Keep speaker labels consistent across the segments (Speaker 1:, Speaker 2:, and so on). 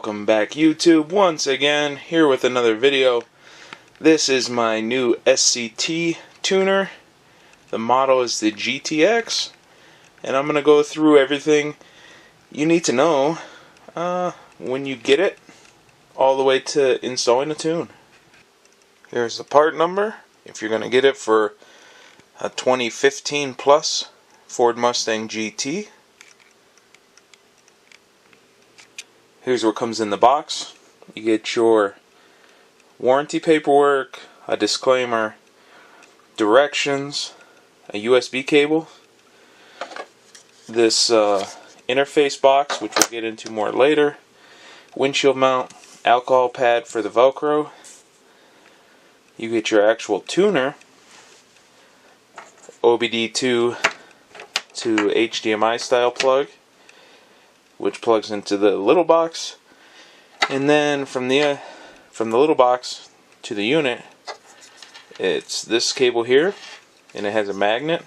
Speaker 1: Welcome back, YouTube, once again, here with another video. This is my new SCT tuner. The model is the GTX, and I'm going to go through everything you need to know when you get it, all the way to installing the tune. Here's the part number, if you're going to get it for a 2015 plus Ford Mustang GT. Here's what comes in the box. You get your warranty paperwork, a disclaimer, directions, a USB cable, this interface box, which we'll get into more later, windshield mount, alcohol pad for the Velcro. You get your actual tuner, OBD2 to HDMI style plug, which plugs into the little box, and then from the little box to the unit, it's this cable here, and it has a magnet,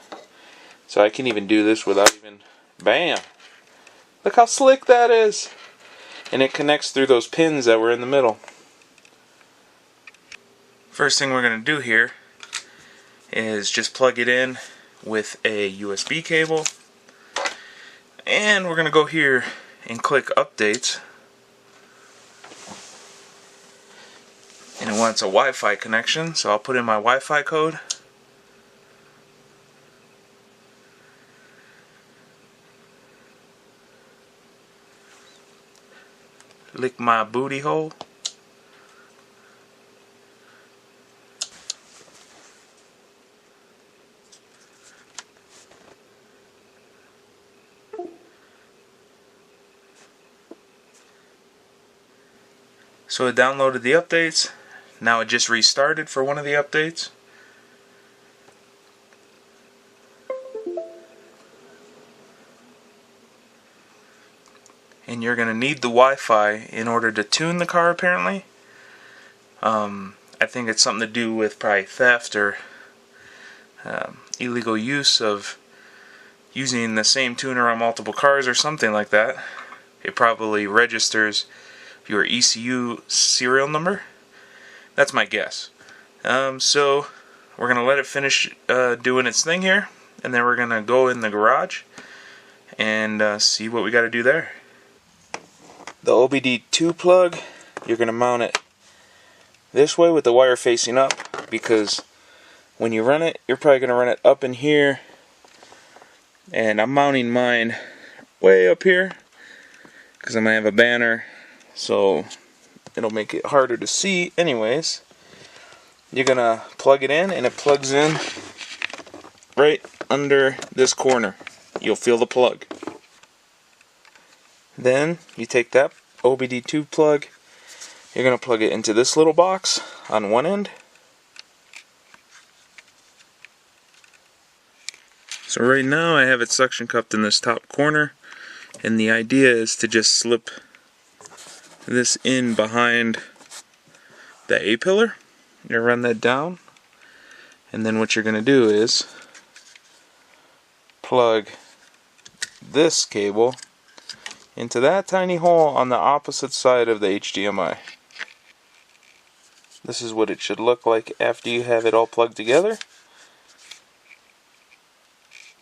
Speaker 1: so I can even do this without even, bam! Look how slick that is! And it connects through those pins that were in the middle. First thing we're going to do here is just plug it in with a USB cable. And we're going to go here and click updates. And it wants a Wi-Fi connection, so I'll put in my Wi-Fi code. Lick my booty hole. So it downloaded the updates. Now it just restarted for one of the updates. And you're going to need the Wi-Fi in order to tune the car, apparently. I think it's something to do with probably theft or illegal use of using the same tuner on multiple cars or something like that. It probably registers your ECU serial number. That's my guess. So we're going to let it finish doing its thing here, and then we're going to go in the garage and see what we got to do there. The OBD2 plug, you're going to mount it this way with the wire facing up, because when you run it, you're probably going to run it up in here, and I'm mounting mine way up here because I'm going to have a banner, so it'll make it harder to see. Anyways, you're going to plug it in, and it plugs in right under this corner. You'll feel the plug. Then you take that OBD2 plug, you're going to plug it into this little box on one end. So right now I have it suction cupped in this top corner, and the idea is to just slip this in behind the A-pillar. You're going to run that down, and then what you're going to do is plug this cable into that tiny hole on the opposite side of the HDMI. This is what it should look like after you have it all plugged together.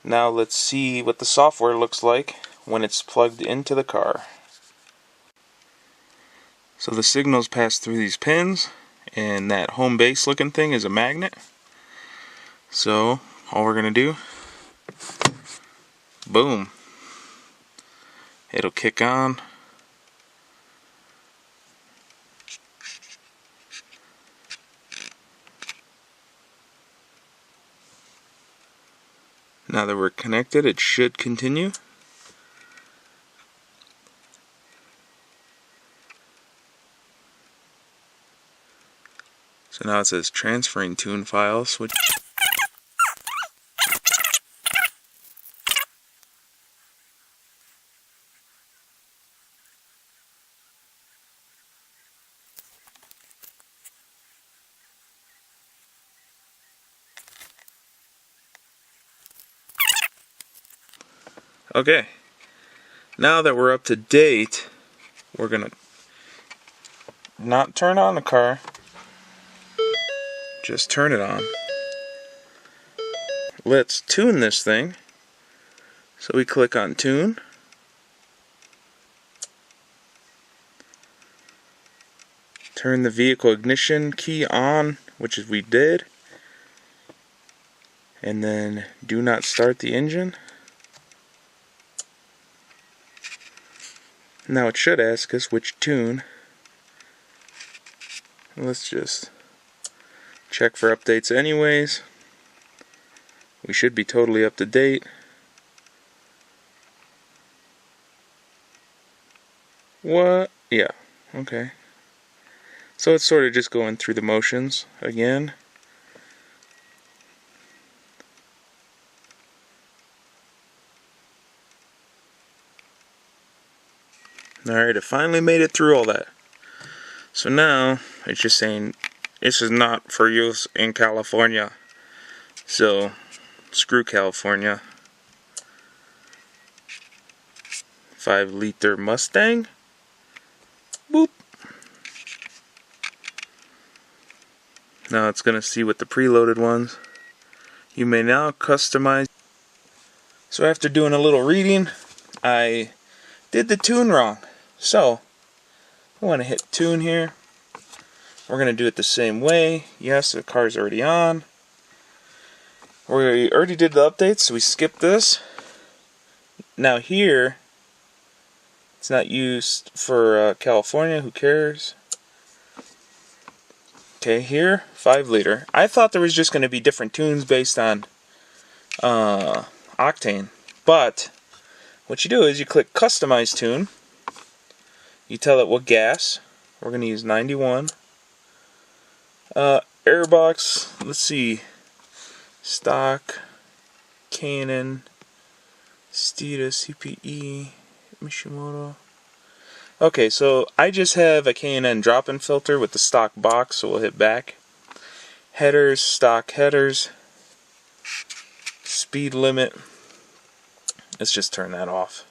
Speaker 1: Now let's see what the software looks like when it's plugged into the car. So the signals pass through these pins, and that home base looking thing is a magnet. So all we're going to do, boom, it'll kick on. Now that we're connected, it should continue. So now it says transferring tune files, which okay, now that we're up to date, we're gonna not turn on the car, just turn it on. Let's tune this thing. So we click on Tune. Turn the vehicle ignition key on, which is we did. And then do not start the engine. Now it should ask us which tune. Let's just check for updates anyways. We should be totally up to date. What? Yeah, okay. So it's sort of just going through the motions again. Alright, it finally made it through all that. So now, it's just saying, this is not for use in California. So, screw California. 5-liter Mustang. Boop. Now it's going to see what the preloaded ones. You may now customize. So after doing a little reading, I did the tune wrong. So, I want to hit tune here. We're going to do it the same way. Yes, the car's already on. We already did the updates, so we skipped this. Now here, it's not used for California, who cares? Okay, here, 5-liter. I thought there was just going to be different tunes based on octane. But, what you do is you click Customize Tune. You tell it what gas. We're going to use 91. Airbox, let's see. Stock, Canon, Stita, CPE, Mishimoto. Okay, so I just have a K&N drop-in filter with the stock box, so we'll hit back. Headers, stock headers. Speed limit. Let's just turn that off.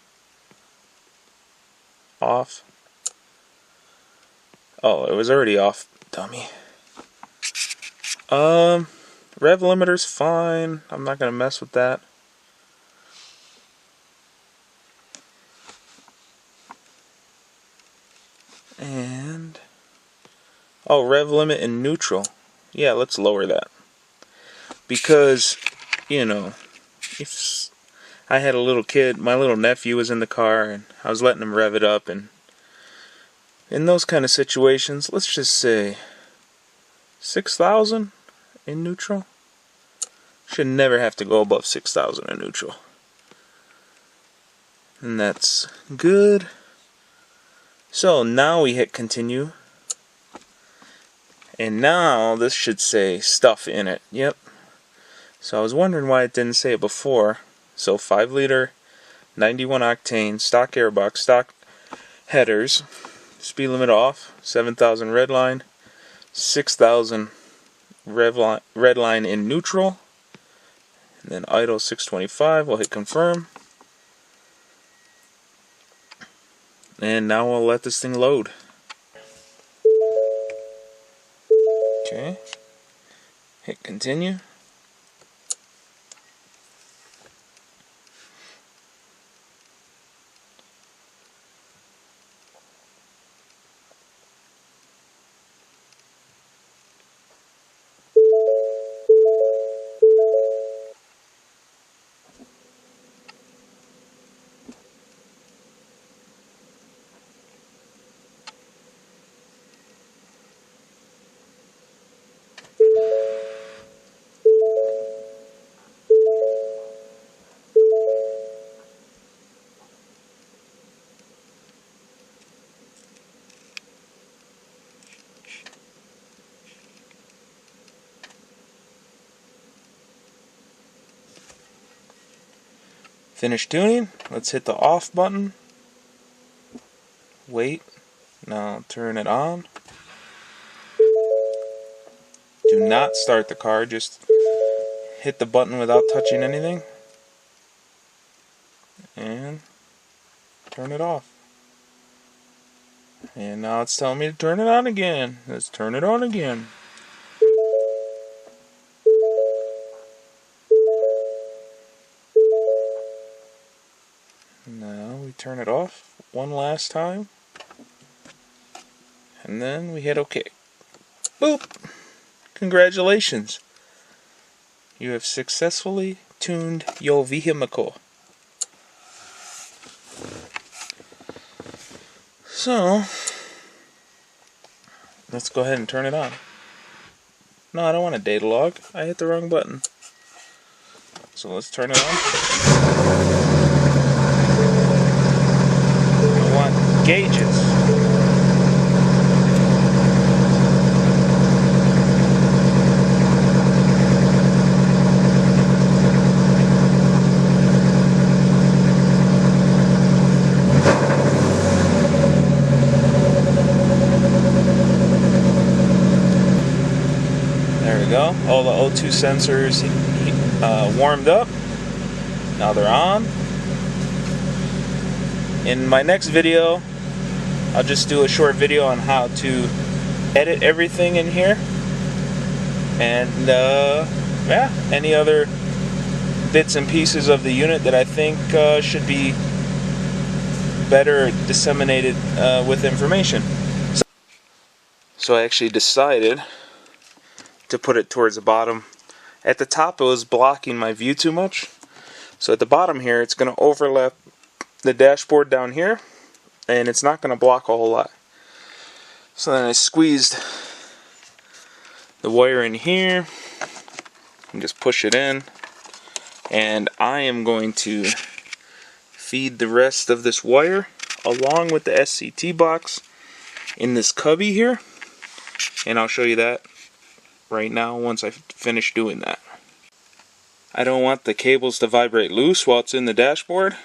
Speaker 1: Off. Oh, it was already off, dummy. Rev limiter's fine. I'm not gonna mess with that. And oh, rev limit in neutral. Yeah, let's lower that. Because, you know, if I had a little kid, my little nephew was in the car and I was letting him rev it up, and in those kind of situations, let's just say 6,000 in neutral. Should never have to go above 6,000 in neutral. And that's good. So now we hit continue. And now this should say stuff in it. Yep. So I was wondering why it didn't say it before. So 5-liter, 91 octane, stock airbox, stock headers, speed limit off, 7,000 red line, 6,000 red line in neutral, and then idle 625. We'll hit confirm. And now we'll let this thing load. Okay. Hit continue. Finish tuning. Let's hit the off button. Wait. Now turn it on. Do not start the car, just hit the button without touching anything. And turn it off. And now it's telling me to turn it on again. Let's turn it on again. Now we turn it off one last time. And then we hit OK. Boop! Congratulations. You have successfully tuned your vehicle. So, let's go ahead and turn it on. No, I don't want a data log. I hit the wrong button. So let's turn it on. I want gauges. There we go. All the O2 sensors warmed up. Now they're on. In my next video, I'll just do a short video on how to edit everything in here. And yeah, any other bits and pieces of the unit that I think should be better disseminated with information. So I actually decided to put it towards the bottom. At the top it was blocking my view too much, so at the bottom here it's going to overlap the dashboard down here, and it's not going to block a whole lot. So then I squeezed the wire in here and just push it in, and I am going to feed the rest of this wire along with the SCT box in this cubby here, and I'll show you that right now once I finish doing that. I don't want the cables to vibrate loose while it's in the dashboard,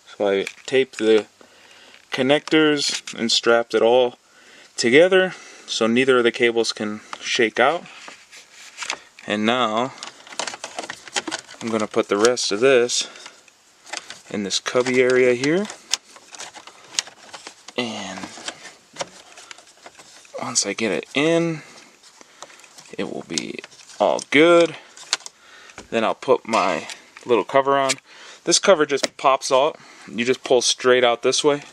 Speaker 1: so I taped the connectors and strapped it all together so neither of the cables can shake out. And now I'm going to put the rest of this in this cubby area here, and once I get it in, it will be all good. Then I'll put my little cover on. This cover just pops out. You just pull straight out this way.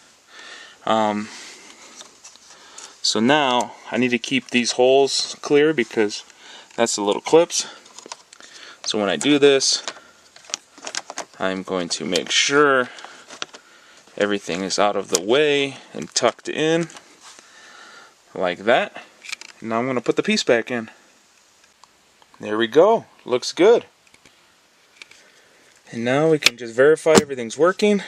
Speaker 1: So now I need to keep these holes clear because that's the little clips. So when I do this, I'm going to make sure everything is out of the way and tucked in like that. And now I'm going to put the piece back in. There we go. Looks good. And now we can just verify everything's working.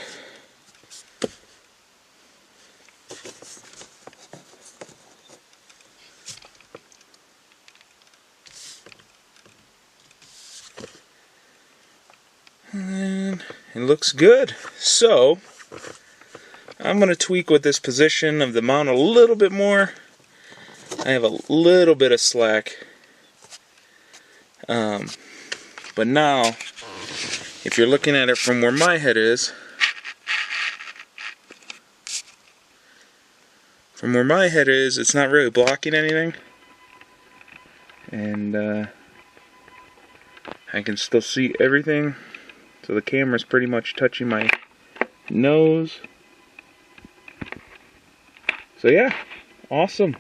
Speaker 1: And it looks good. So I'm going to tweak with this position of the mount a little bit more. I have a little bit of slack. But now, if you're looking at it from where my head is, it's not really blocking anything. And I can still see everything. So the camera's pretty much touching my nose. So yeah, awesome.